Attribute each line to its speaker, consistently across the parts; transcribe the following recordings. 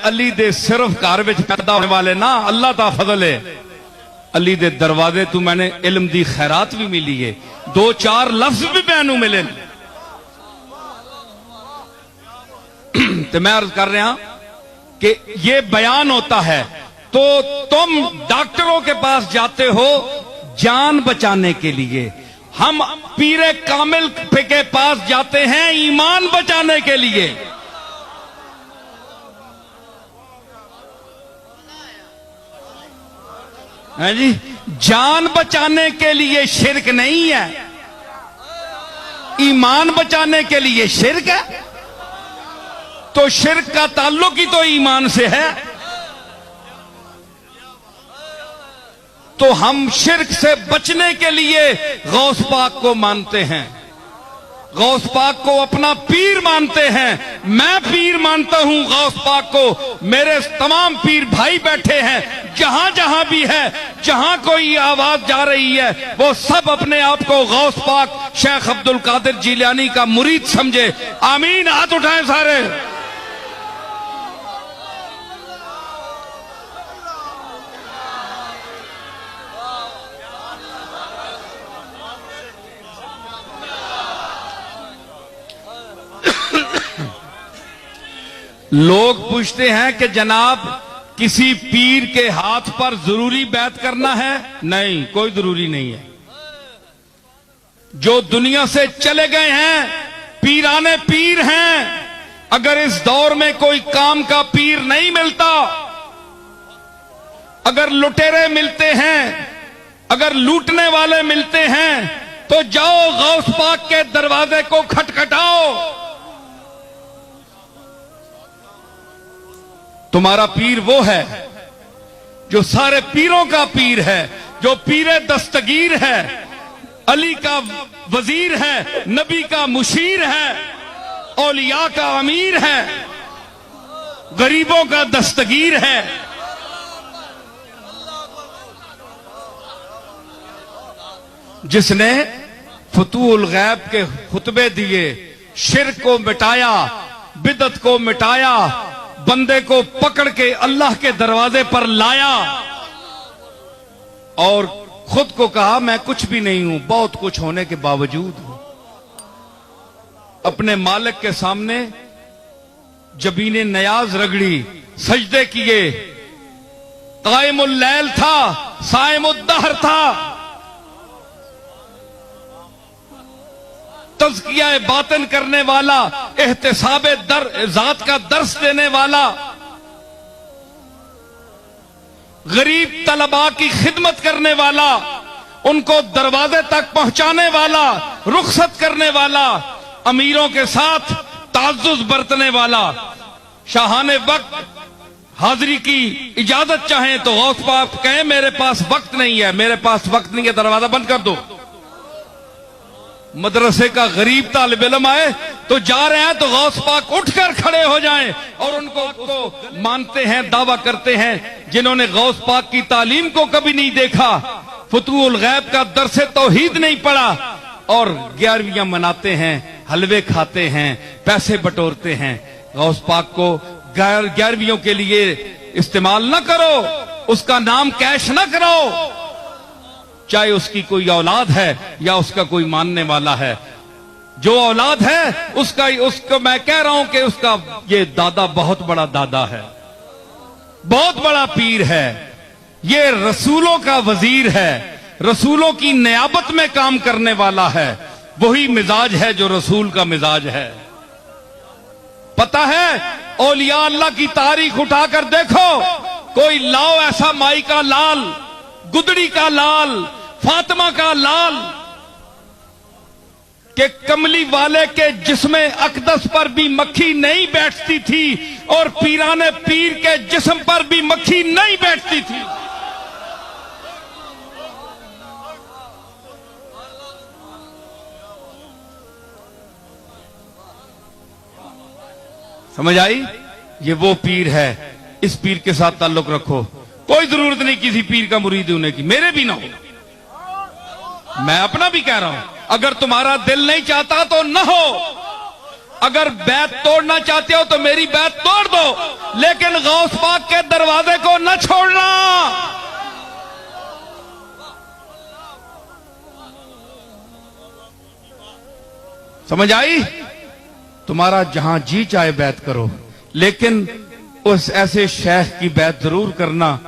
Speaker 1: अली दे सिर्फ घर विच पैदा होने वाले ना, अल्लाह दा फजल है। अली दे दरवाजे तू मैंने इल्म दी खैरात भी मिली है, 2-4 लफ्ज भी मैनू मिले। तो मैं अर्ज कर रहा कि ये बयान होता है तो तुम डॉक्टरों के पास जाते हो जान बचाने के लिए, हम पीरे कामिल के पास जाते हैं ईमान बचाने के लिए। है जी, जान बचाने के लिए शिरक नहीं है, ईमान बचाने के लिए शिरक है। तो शिरक का ताल्लुक ही तो ईमान से है। तो हम शिरक से बचने के लिए गौस पाक को मानते हैं, गौस पाक को अपना पीर मानते हैं। मैं पीर मानता हूं गौस पाक को, मेरे तमाम पीर भाई बैठे हैं, जहां जहां भी है, जहां कोई आवाज जा रही है, वो सब अपने आप को गौस पाक शेख अब्दुल कादिर जिलानी का मुरीद समझे। आमीन, हाथ उठाएं सारे। लोग पूछते हैं कि जनाब किसी पीर के हाथ पर जरूरी बैत करना है? नहीं, कोई जरूरी नहीं है। जो दुनिया से चले गए हैं पीराने पीर हैं। अगर इस दौर में कोई काम का पीर नहीं मिलता, अगर लुटेरे मिलते हैं, अगर लूटने वाले मिलते हैं, तो जाओ गौस पाक के दरवाजे को खटखटाओ। तुम्हारा पीर वो है जो सारे पीरों का पीर है, जो पीरे दस्तगीर है, अली का वजीर है, नबी का मुशीर है, औलिया का अमीर है, गरीबों का दस्तगीर है। जिसने फतूल गैब के खुतबे दिए, शिर्क को मिटाया, बिदत को मिटाया, बंदे को पकड़ के अल्लाह के दरवाजे पर लाया और खुद को कहा मैं कुछ भी नहीं हूं, बहुत कुछ होने के बावजूद हूं। अपने मालिक के सामने जबीने नयाज रगड़ी, सजदे किए, कायमुल लैल था, साइमुद दहर था, तज़किया बातिन करने वाला, एहतिसाबे जात का दर्स देने वाला, गरीब तलबा की खिदमत करने वाला, उनको दरवाजे तक पहुंचाने वाला, रुखसत करने वाला, अमीरों के साथ ताज्जुज बरतने वाला, शाहाने वक्त हाजिरी की इजाजत चाहें तो गौस पाक कहें मेरे पास वक्त नहीं है, मेरे पास वक्त नहीं है, दरवाजा बंद कर दो। मदरसे का गरीब तालिब इल्म आए तो जा रहे हैं तो गौस पाक उठकर खड़े हो जाएं और उनको मानते हैं, दावा करते हैं जिन्होंने गौस पाक की तालीम को कभी नहीं देखा, फतूल गैब का दरसे तौहीद नहीं पढ़ा और 11वीं मनाते हैं, हलवे खाते हैं, पैसे बटोरते हैं। गौस पाक को 11वीं के लिए इस्तेमाल न करो, उसका नाम कैश न कराओ, चाहे उसकी कोई औलाद है या उसका कोई मानने वाला है। जो औलाद है उसको मैं कह रहा हूं कि उसका ये दादा बहुत बड़ा दादा है, बहुत बड़ा पीर है, ये रसूलों का वजीर है, रसूलों की नियाबत में काम करने वाला है। वही मिजाज है जो रसूल का मिजाज है। पता है, औलिया अल्लाह की तारीख उठाकर देखो, कोई लाओ ऐसा माई का लाल, गुदड़ी का लाल, फातिमा का लाल के कमली वाले के जिस्म अकदस पर भी मक्खी नहीं बैठती थी और पीराने पीर के जिस्म पर भी मक्खी नहीं बैठती थी। समझ आई? ये वो पीर है, इस पीर के साथ ताल्लुक रखो। कोई जरूरत नहीं किसी पीर का मुरीद होने की, मेरे भी ना हो, मैं अपना भी कह रहा हूं। अगर तुम्हारा दिल नहीं चाहता तो न हो, अगर बैत तोड़ना चाहते हो तो मेरी बैत तोड़ दो, लेकिन गौस पाक के दरवाजे को न छोड़ना। समझ आई? तुम्हारा जहां जी चाहे बैत करो, लेकिन उस ऐसे शेख की बैत जरूर करना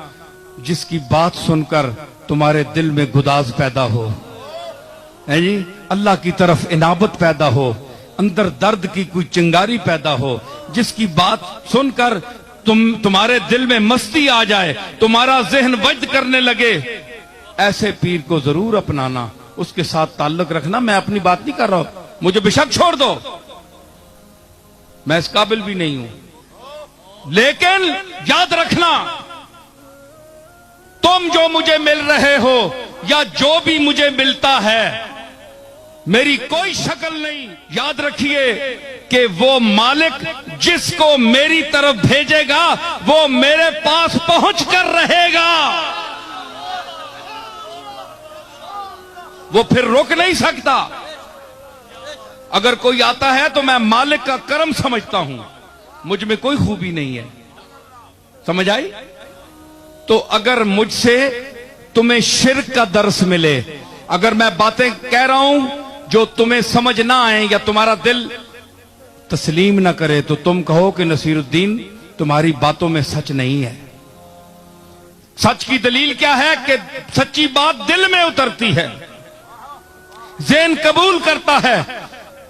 Speaker 1: जिसकी बात सुनकर तुम्हारे दिल में गुदाज पैदा हो, है जी, अल्लाह की तरफ इनाबत पैदा हो, अंदर दर्द की कोई चिंगारी पैदा हो, जिसकी बात सुनकर तुम्हारे दिल में मस्ती आ जाए, तुम्हारा जहन वज्द करने लगे। ऐसे पीर को जरूर अपनाना, उसके साथ ताल्लुक रखना। मैं अपनी बात नहीं कर रहा हूं, मुझे बेशक छोड़ दो, मैं इस काबिल भी नहीं हूं, लेकिन याद रखना, तुम जो मुझे मिल रहे हो या जो भी मुझे मिलता है, मेरी कोई शक्ल नहीं। याद रखिए कि वो मालिक जिसको मेरी तरफ भेजेगा वो मेरे पास पहुंच कर रहेगा, वो फिर रोक नहीं सकता। अगर कोई आता है तो मैं मालिक का करम समझता हूं, मुझ में कोई खूबी नहीं है। समझ आई? तो अगर मुझसे तुम्हें शिर्क का दर्स मिले, अगर मैं बातें कह रहा हूं जो तुम्हें समझ ना आए या तुम्हारा दिल तस्लीम ना करे, तो तुम कहो कि नसीरुद्दीन तुम्हारी बातों में सच नहीं है। सच की दलील क्या है कि सच्ची बात दिल में उतरती है, ज़हन कबूल करता है।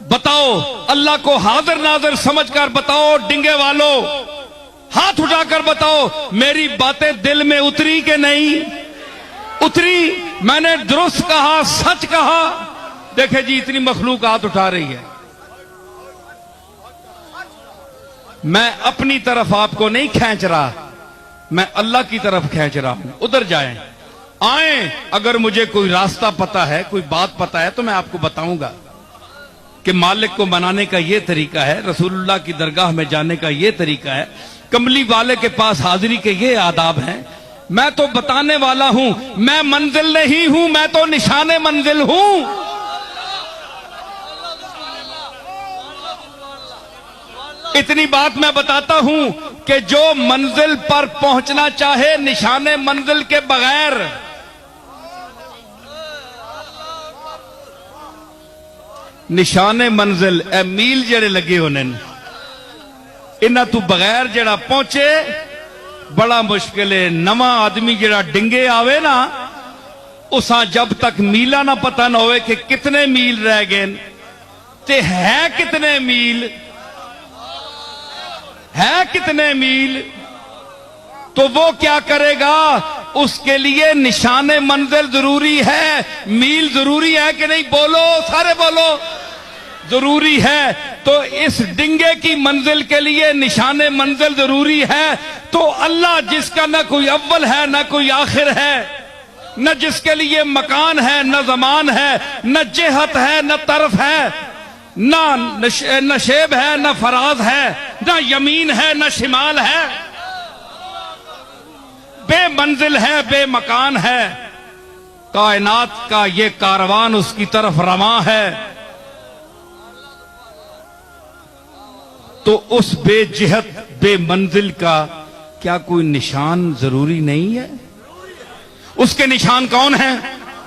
Speaker 1: बताओ, अल्लाह को हाजिर नाजिर समझकर बताओ, डिंगे वालों हाथ उठाकर बताओ, मेरी बातें दिल में उतरी कि नहीं उतरी? मैंने दुरुस्त कहा, सच कहा? देखे जी, इतनी मखलूक हाथ उठा रही है। मैं अपनी तरफ आपको नहीं खींच रहा, मैं अल्लाह की तरफ खींच रहा हूं। उधर जाएं, आए। अगर मुझे कोई रास्ता पता है, कोई बात पता है, तो मैं आपको बताऊंगा कि मालिक को मनाने का यह तरीका है, रसूलुल्लाह की दरगाह में जाने का यह तरीका है, कमली वाले के पास हाजिरी के ये आदाब हैं। मैं तो बताने वाला हूं, मैं मंजिल नहीं हूं, मैं तो निशाने मंजिल हूं। इतनी बात मैं बताता हूं कि जो मंजिल पर पहुंचना चाहे निशाने मंजिल के बगैर, निशाने मंजिल ए मील जेड़े लगे होने, इन्हां तू बगैर जेड़ा पहुंचे बड़ा मुश्किल है। नवा आदमी जेड़ा डिंगे आवे ना, उसा जब तक मीला ना पता ना होवे कि कितने मील रह गए ते है कितने मील, है कितने मील, तो वो क्या करेगा? उसके लिए निशाने मंजिल जरूरी है। मील जरूरी है कि नहीं? बोलो, सारे बोलो। जरूरी है। तो इस डिंगे की मंजिल के लिए निशाने मंजिल जरूरी है। तो अल्लाह जिसका न कोई अव्वल है न कोई आखिर है, न जिसके लिए मकान है न जमान है, न जेहत है न तरफ है, न नशेब है न फराज है, न यमीन है न शिमाल है, बेमंजिल है बेमकान है, कायनात का ये कारवान उसकी तरफ रवां है। तो उस बेजिहत बेमंजिल का क्या कोई निशान जरूरी नहीं है? उसके निशान कौन है?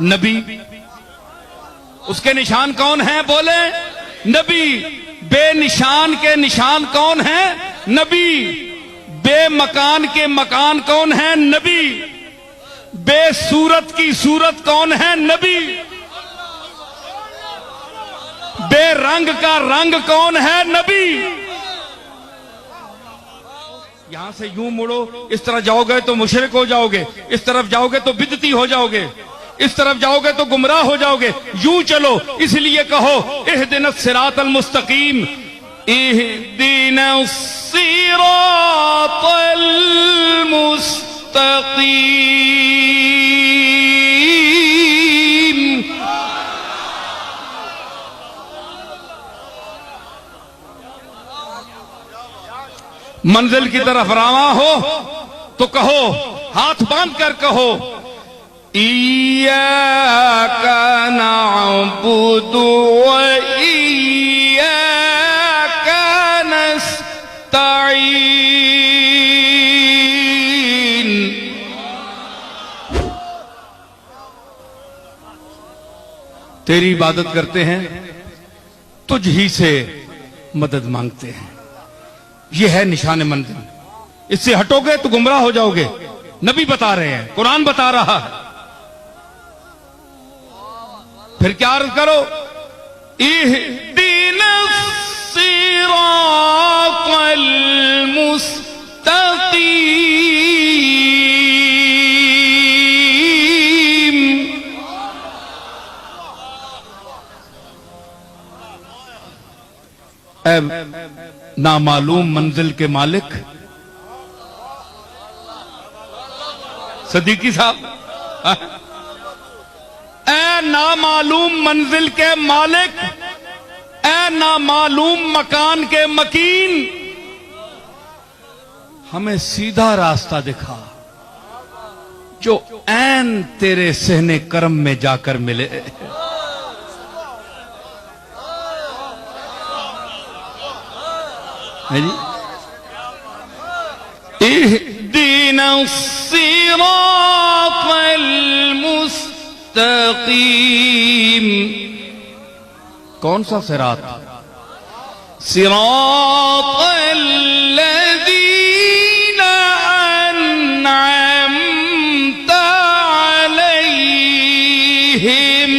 Speaker 1: नबी। उसके निशान कौन है? बोले नबी। बेनिशान के निशान कौन है? नबी। बेमकान के मकान कौन है? नबी। बेसूरत की सूरत कौन है? नबी। बेरंग का रंग कौन है? नबी। यहां से यूं मुड़ो, इस तरफ जाओगे तो मुशरिक हो जाओगे, इस तरफ जाओगे तो बिदती हो जाओगे, इस तरफ जाओगे तो गुमराह हो जाओगे। यूं चलो, इसलिए कहो इहदिनस सिरातल मुस्तकीम, इहदिनस सिरातल मुस्तकीम। मंजिल की तरफ रवां हो तो कहो, हाथ बांध कर कहो, इय्याका नअबुदु व इय्याका तेरी इबादत करते हैं, तुझ ही से मदद मांगते हैं। यह है निशान मंजिल। इससे हटोगे तो गुमराह हो जाओगे। नबी बता रहे हैं, कुरान बता रहा है। फिर क्या अर्ज करो, इहदिना सिरातल मुस्तकीम। ऐ नामालूम मंजिल के मालिक, सदीकी साहब, ऐ नामालूम मंजिल के मालिक, ऐ नामालूम मकान के मकीन, हमें सीधा रास्ता दिखा जो ऐन तेरे सहने कर्म में जाकर मिले। है जी, इहदिना सिरातल मुस्तकीम। कौन सा सिरात? सिरातल लज़ीना अन्अमता अलैहिम।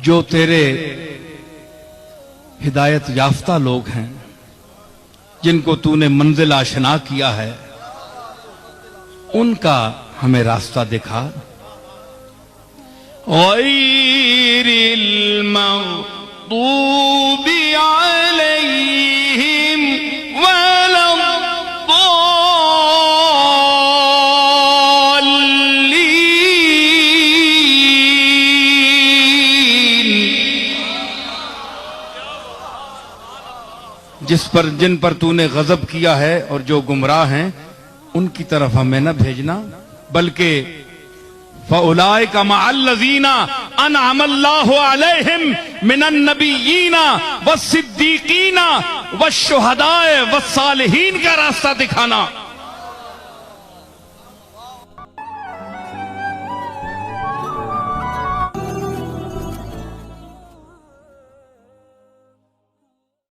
Speaker 1: जो तेरे हिदायत याफ्ता लोग हैं, जिनको तूने मंजिल आशना किया है, उनका हमें रास्ता दिखा। गैरिल मग़दूबि अलैहिम वलद्दाल्लीन। जिन पर तूने गजब किया है और जो गुमराह हैं, उनकी तरफ हमें न भेजना, बल्कि फ़उलाइका मअल्लज़ीना अनअमल्लाहु अलैहिम मिनन नबिय्यीना वस्सिद्दीक़ीना वश्शुहदाए वस्सालिहीन का रास्ता दिखाना।